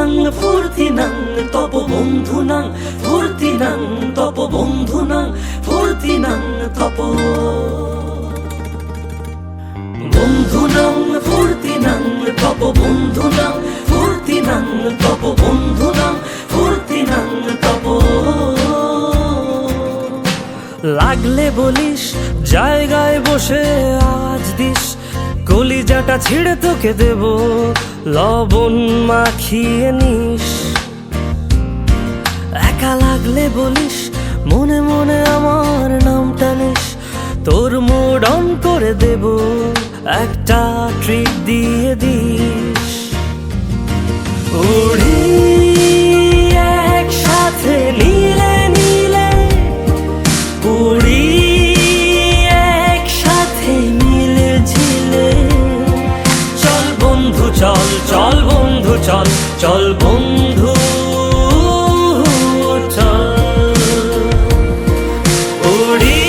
বন্ধুনাং ফুর্তিনাং তপ বন্ধুনাং ফুর্তিনাং তপ বন্ধুনাং ফুর্তিনাং তপ বন্ধুনাং ফুর্তিনাং তপ বন্ধুনাং ফুর্তিনাং তপ বন্ধুনাং ফুর্তিনাং তপ লাগলে বলিস জায়গায় বসে আওয়াজ দিস কলিজাটা ছিঁড়ে তোকে দেব লবণ মাখিয়ে নিস একা লাগলে বলিস মনে মনে আমার নামটা নিস তোর মুড অন করে দেব একটা ট্রিট দিয়ে দিস উড়ি একসাথে নীলে নীলে উড়ি একসাথে মিলে ঝিলে চল বন্ধু চল চল বন্ধু চল চল বন্ধু চল উড়ি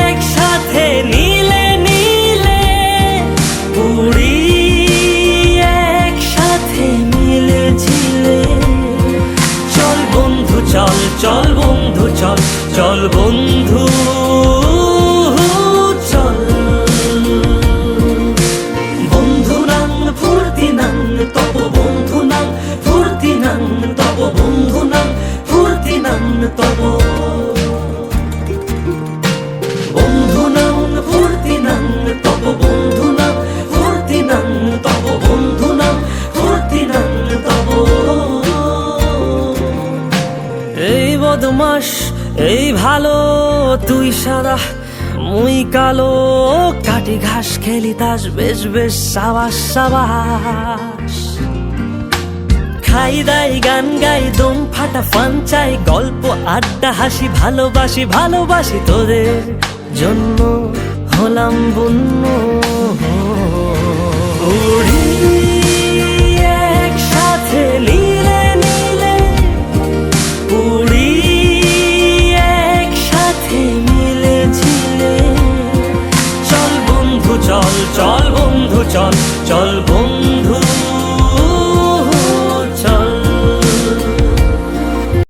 একসাথে নীলে নীলে উড়ি একসাথে মিলে ঝিলে চল বন্ধু চল চল বন্ধু চল চল বন্ধু চল বন্ধুনাং ফুর্তিনাং তপ বন্ধুনাং ফুর্তিনাং তপ বন্ধুনাং ফুর্তিনাং তপ বন্ধুনাং ফুর্তিনাং তপ বন্ধুনাং ফুর্তিনাং তপ বন্ধুনাং ফুর্তিনাং তপ এই বদমাস এই ভালো তুই সাদা মুই কালো কাটি ঘাস খেলি তাস বেশ বেশ সাবাস সাবাস খাই দাই গান গাই দম ফাটা ফান চাই গল্প আড্ডা হাসি ভালোবাসি ভালোবাসি তোদের জন্য হলাম বন্য উড়ি একসাথে নীলে নীলে উড়ি একসাথে মিলে ঝিলে চল বন্ধু চল চল বন্ধু চল চল